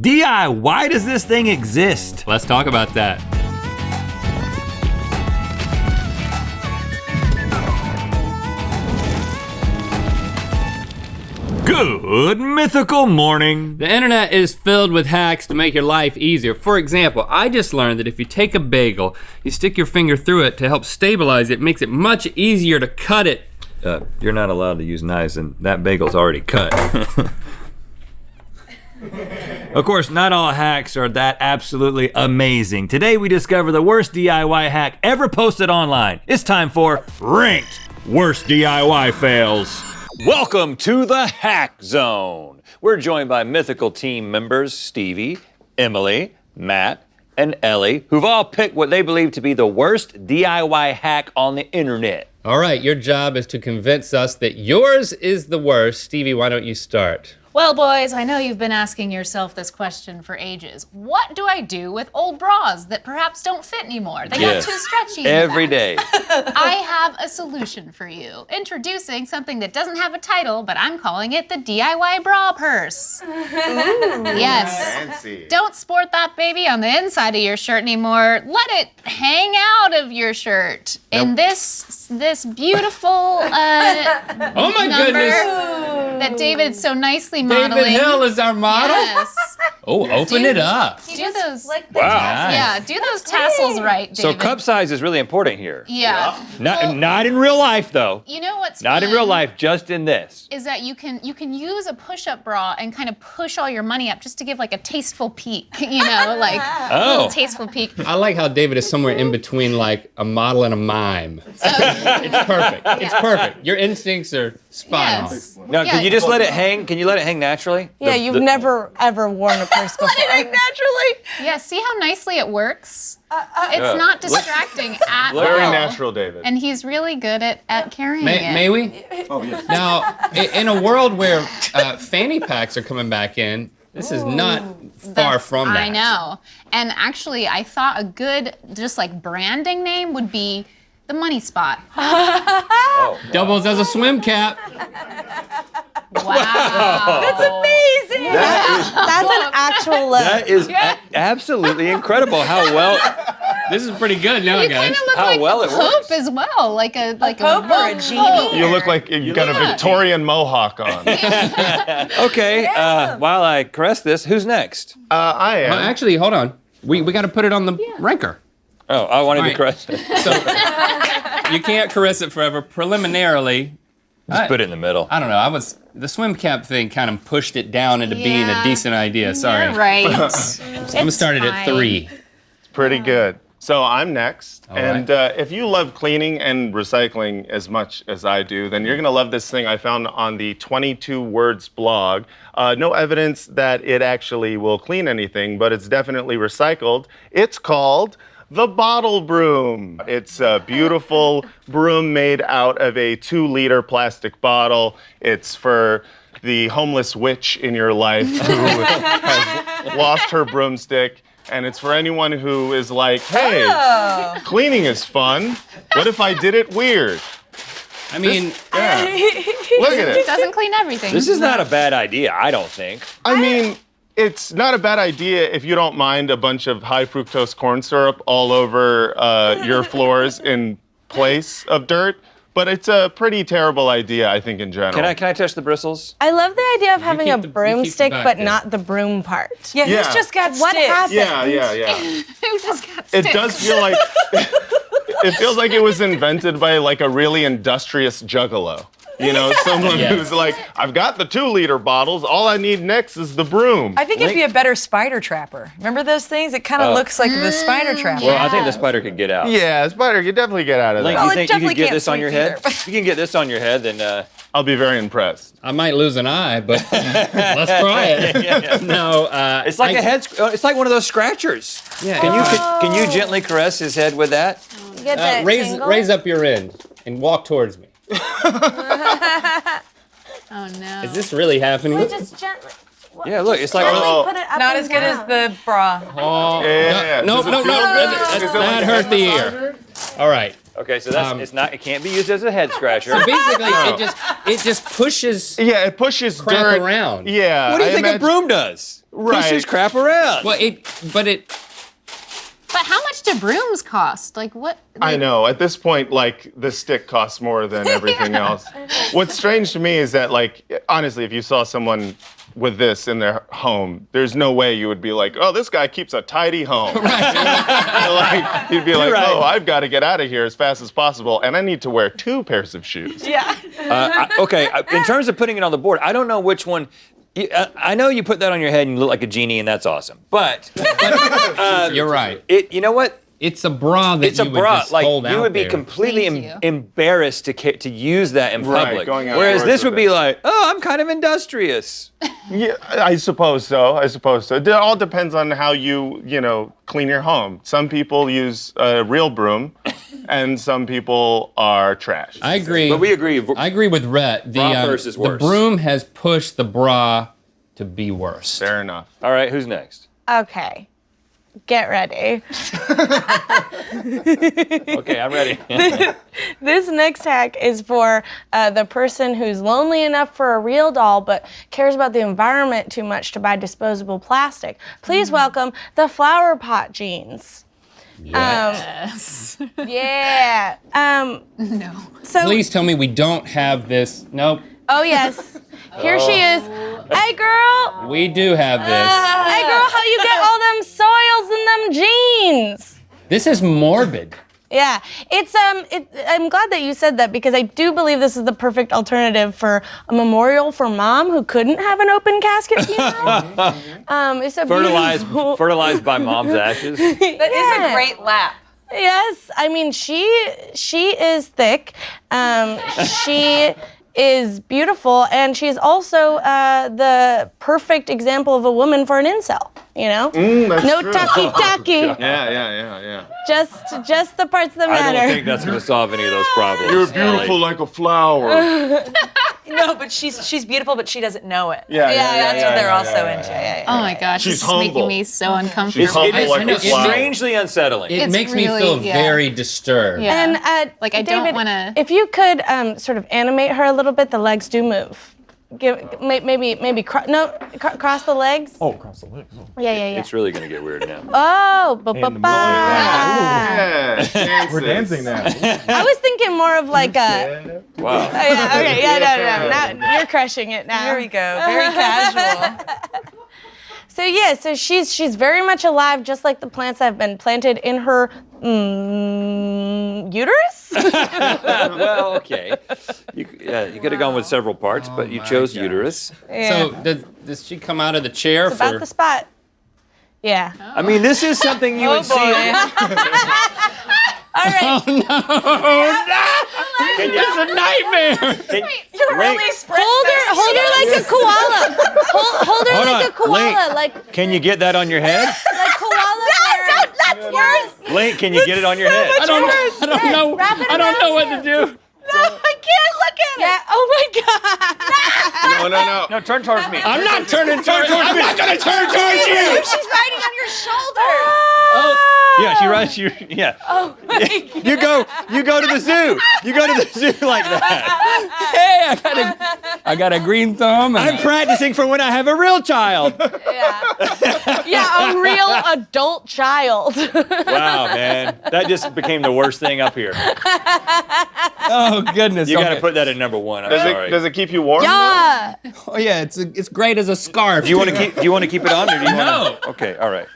DI, why does this thing exist? Let's talk about that. Good mythical morning. The internet is filled with hacks to make your life easier. For example, I just learned that if you take a bagel, you stick your finger through it to help stabilize it, makes it much easier to cut it. You're not allowed to use knives and that bagel's already cut. Of course, not all hacks are that absolutely amazing. Today we discover the worst DIY hack ever posted online. It's time for Ranked Worst DIY Fails. Welcome to the Hack Zone. We're joined by Mythical team members Stevie, Emily, Matt, and Ellie, who've all picked what they believe to be the worst DIY hack on the internet. All right, your job is to convince us that yours is the worst. Stevie, why don't you start? Well, boys, I know you've been asking yourself this question for ages. What do I do with old bras that perhaps don't fit anymore? They got too stretchy. Every day. I have a solution for you. Introducing something that doesn't have a title, but I'm calling it the DIY bra purse. Yes. Fancy. Don't sport that baby on the inside of your shirt anymore. Let it hang out of your shirt. And this beautiful Oh my number goodness! that David so nicely modeling. David Hill is our model? Yes. Oh, open it up. Do those. Wow. Yeah, do those tassels right, David. So cup size is really important here. Yeah. Not in real life though. You know what's Not in fun real life, just in this. is that you can use a push-up bra and kind of push all your money up just to give like a tasteful peek, you know, like a little tasteful peek. I like how David is somewhere in between like a model and a mime. It's perfect. It's perfect. Your instincts are spot Yes. Now, Yeah. can you just let it hang? Can you let it hang naturally? Yeah, you've never ever worn a purse before. Naturally. Yeah, see how nicely it works? It's not distracting at all. Very natural, David. And he's really good at carrying on. it. May we? Oh, yes. Now, in a world where fanny packs are coming back in, this is not far from that. I know. And actually, I thought a good, just like branding name would be the Money Spot. Doubles as a swim cap. Wow. That's amazing. That's an actual look. That is absolutely incredible how well. This is pretty good now, You kind guys. of look How like well a it Pope works. as well, like a Pope or a Pope. genie. You look like you've got a Victorian mohawk on. Okay, while I caress this, who's next? I am. Well, actually, hold on. We got to put it on the ranker. Oh, I wanted All to right. caress it. So you can't caress it forever. Preliminarily, Just put it in the middle. I don't know. The swim cap thing kind of pushed it down into being a Yeah. decent idea. Sorry. You're right. I'm gonna start it at 3. It's pretty good. So I'm next. All and if you love cleaning and recycling as much as I do, then you're going to love this thing I found on the 22 Words blog. No evidence that it actually will clean anything, but it's definitely recycled. It's called the Bottle Broom. It's a beautiful broom made out of a 2-liter plastic bottle. It's for the homeless witch in your life who has lost her broomstick. And it's for anyone who is like, hey, cleaning is fun. What if I did it weird? I mean, Yeah. Look at it. Doesn't clean everything. This is not a bad idea, I don't think. I mean, it's not a bad idea if you don't mind a bunch of high fructose corn syrup all over your floors in place of dirt. But it's a pretty terrible idea, I think, in general. Can I touch the bristles? I love the idea of having a keep the broomstick, back but there. not the broom part. Yeah, Yeah. he's just got What sticks. happened? Yeah. Who just got It sticks? does feel like it feels like it was invented by like a really industrious juggalo. You know, someone Yeah. who's like, I've got the 2-liter bottles. All I need next is the broom. I think it'd be a better spider trapper. Remember those things? It kind of looks like the spider trapper. Well, I think the spider could get out. Yeah, spider, you definitely get out of Link, that. you Well, it think you definitely could get can't this on your sweep head? either, but- If you can get this on your head, then I'll be very impressed. I might lose an eye, but let's try it. No, it's like a head. It's like one of those scratchers. Yeah. Can you gently caress his head with that? You get that tingle? raise up your end and walk towards me. Oh no. Is this really happening? Just gently. Yeah, look, it's like Oh. Put it up Not and as good as down. the bra. Oh, Yeah. no, Does it no, feel good? that Is it like a hurt head the massager? ear. All right, Okay, so that's it's not. It can't be used as a head scratcher. So basically, it just pushes Yeah, it pushes crap dirt around. Yeah. What do you I think a imagine- broom does? Right. Pushes crap around. Well, But how much do brooms cost? Like what? I know. At this point, like, the stick costs more than everything else. What's strange to me is that, like, honestly, if you saw someone with this in their home, there's no way you would be like, oh, this guy keeps a tidy home. Like, you'd be like, right. oh, I've got to get out of here as fast as possible, and I need to wear 2 pairs of shoes. Yeah. In terms of putting it on the board, I don't know which one. I know you put that on your head and you look like a genie, and that's awesome. But you're right. you know what? It's a bra that It's a you bra. would just Like hold out you would be there. completely Thank you. embarrassed to use that in Right, public. going outdoors Whereas this with would be it. like, oh, I'm kind of industrious. Yeah, I suppose so. It all depends on how you clean your home. Some people use a real broom, and some people are trash. I agree. But we agree. I agree with Rhett. Bra purse is the worse. broom has pushed the bra to be worse. Fair enough. All right, who's next? Okay. Get ready. Okay, I'm ready. This next hack is for the person who's lonely enough for a real doll but cares about the environment too much to buy disposable plastic. Please welcome the flower pot jeans. Yes. Yeah. No. So. Please tell me we don't have this. Nope. Oh yes. Here she is. Hey girl. We do have this. Hey girl, how you get all them soils in them jeans? This is morbid. Yeah, I'm glad that you said that because I do believe this is the perfect alternative for a memorial for mom who couldn't have an open casket funeral. It's a beautiful- Fertilized by mom's ashes. That is a great lap. Yes, I mean she is thick. She is beautiful, and she's also the perfect example of a woman for an incel. You know, That's no true. tacky. Yeah. Just the parts that I matter. don't think that's going to solve any of those problems. You're beautiful like a flower. No, but she's beautiful, but she doesn't know it. Yeah, That's what they're also into. Oh my gosh, She's this is making humble. me so uncomfortable. She's humble It is like a flower. strangely unsettling. It It's makes me really- feel yeah. very disturbed. Yeah. And Like, I don't David, wanna- If you could sort of animate her a little bit, the legs do move. Maybe cross the legs. Oh, across the legs. Oh. Yeah. It's really going to get weird now. Oh, And the Yeah, We're dancing now. I was thinking more of like a. Wow. Yeah, okay, yeah, no. Now, you're crushing it now. There we go. Very casual. So she's very much alive, just like the plants that have been planted in her uterus. Well, okay. You could have gone with several parts, but you chose gosh. uterus. So does she come out of the chair About for? the spot. Yeah. I mean, this is something you would see. All right. It's a nightmare. You're really Hold her like a koala. Hold her Hold like on, a koala, Link. like Can you get that on your head? koala. No, That's worse. Link, can you get it on your head? I don't know. Wrap it I don't know around what to do. No, I can't look at it. Yeah. Oh my God. No. No, turn towards me. I'm not turning towards you. I'm not gonna turn towards you. She's riding on your shoulder. Yeah, she rides you. Yeah. Oh my God. You go to the zoo. You go to the zoo like that. Hey, I got a green thumb. And I'm practicing for when I have a real child. Yeah, a real adult child. Wow, man, that just became the worst thing up here. oh goodness. You got to okay. put that at number one. I'm sorry. Does it keep you warm? Yeah. Oh yeah, it's great as a scarf. Do you want to keep it on, or do you No. want to? Okay, all right.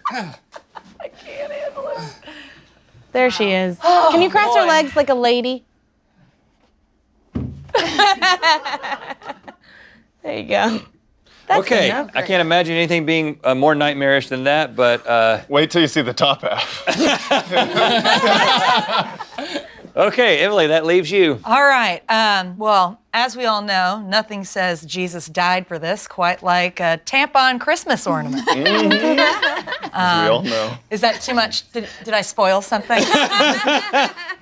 There she is. Can you cross her boy. legs like a lady? There you go. That's Okay, enough. I can't imagine anything being more nightmarish than that, but Wait till you see the top half. okay, Emily, that leaves you. All right. Well, as we all know, nothing says Jesus died for this quite like a tampon Christmas ornament. As we all know. Is that too much? Did I spoil something?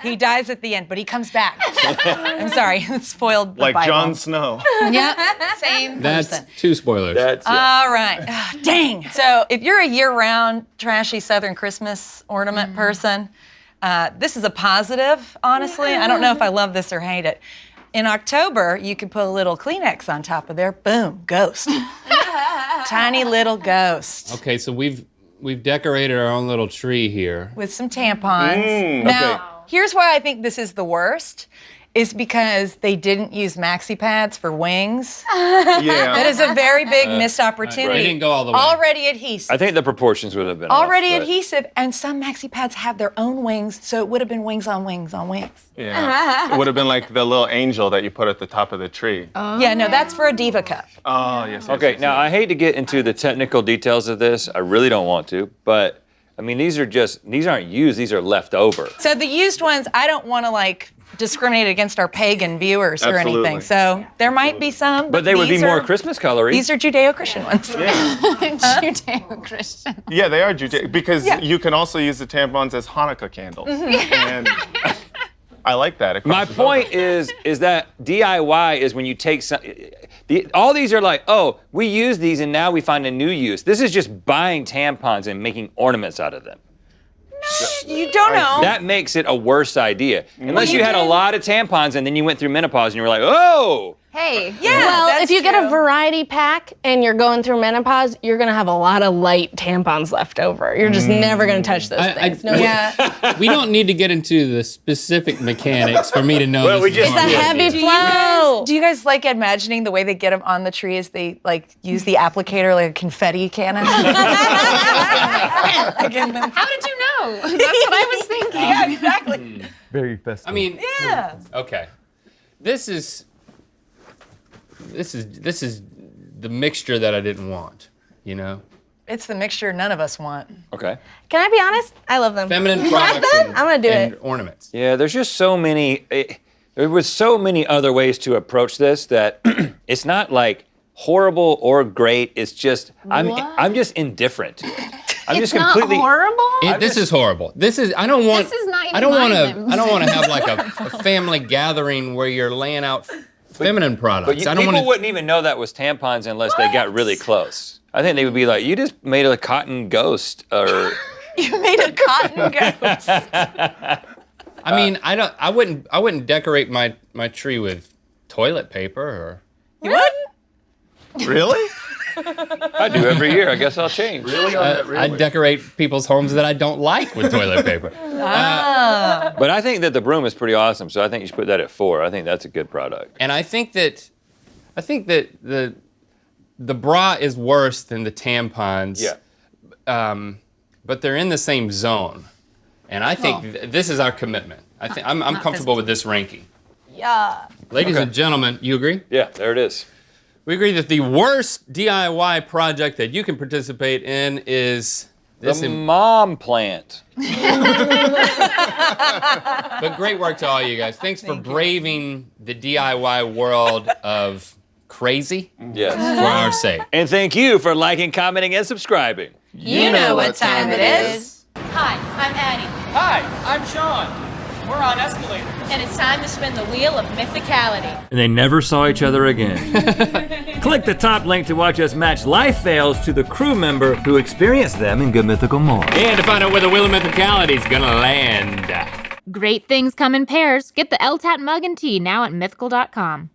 He dies at the end, but he comes back. I'm sorry, it spoiled the Like Bible. Jon Snow. Yeah, same That's person. 2 spoilers. That's All right. Dang. So if you're a year-round trashy Southern Christmas ornament person, This is a positive, honestly. I don't know if I love this or hate it. In October, you could put a little Kleenex on top of there. Boom, ghost. Tiny little ghost. Okay, so we've decorated our own little tree here. With some tampons. Now, here's why I think this is the worst. Is because they didn't use maxi pads for wings. Yeah. That is a very big missed opportunity. They didn't go all the way. Already adhesive. I think the proportions would have been Already off, but- adhesive, and some maxi pads have their own wings, so it would have been wings on wings on wings. Yeah. It would have been like the little angel that you put at the top of the tree. Yeah, no, that's for a diva cup. Oh, yes. Okay, now I hate to get into the technical details of this. I really don't want to, but I mean, these aren't used, these are left over. So the used ones, I don't want to like discriminate against our pagan viewers or Absolutely. anything. So there might be some, But they would be these more are- Christmas colory. These are Judeo-Christian ones. Judeo-Christian. Yeah, they are Judeo, because you can also use the tampons as Hanukkah candles. And I like that. It My crosses point over. is that DIY is when you take some. All these are like, oh, we use these and now we find a new use. This is just buying tampons and making ornaments out of them. You don't know. That makes it a worse idea. Unless you had a lot of tampons and then you went through menopause and you were like, oh. Hey. Yeah, Well, that's if you get a true. variety pack and you're going through menopause, you're gonna have a lot of light tampons left over. You're just never gonna touch those things. No, Yeah. We don't need to get into the specific mechanics for me to know. Well, this we is just- wrong. it's a heavy Do you flow. do you guys like imagining the way they get them on the tree is they like use the applicator like a confetti cannon? Again, How did you know? That's what I was thinking. yeah, exactly. Very festive. I mean, Yeah. okay. This is the mixture that I didn't want, you know? It's the mixture none of us want. Okay. Can I be honest? I love them. Feminine products and, I'm gonna do and it. ornaments. Yeah, there's just so many. There was so many other ways to approach this that it's not like horrible or great. It's just I'm just indifferent to it. I'm It's just not completely. horrible? This is horrible. This is I don't want. This is not even I don't want mine, to. then. I don't want to have like a family gathering where you're laying out feminine products. But I don't people want wouldn't even know that was tampons unless they got really close. I think they would be like, "You just made a cotton ghost," or. You made a cotton ghost. I mean, I wouldn't decorate my tree with toilet paper or. You wouldn't? Really? I do every year. I guess I'll change. Really? On that, really? I decorate people's homes that I don't like with toilet paper. But I think that the broom is pretty awesome, so I think you should put that at 4. I think that's a good product. And I think that the bra is worse than the tampons. Yeah. But they're in the same zone, and I think this is our commitment. I think I'm comfortable with this ranking. Yeah. Ladies Okay. and gentlemen, you agree? Yeah, there it is. We agree that the worst DIY project that you can participate in is this. The mom plant. But great work to all you guys. Thanks for braving the DIY world of crazy Yes. for our sake. And thank you for liking, commenting, and subscribing. You know what time it is. Hi, I'm Addie, Hi, I'm Sean. We're on Escalator. and it's time to spin the wheel of mythicality. And they never saw each other again. Click the top link to watch us match life fails to the crew member who experienced them in Good Mythical More. And to find out where the wheel of mythicality is gonna land. Great things come in pairs. Get the LTAT mug and tea now at mythical.com.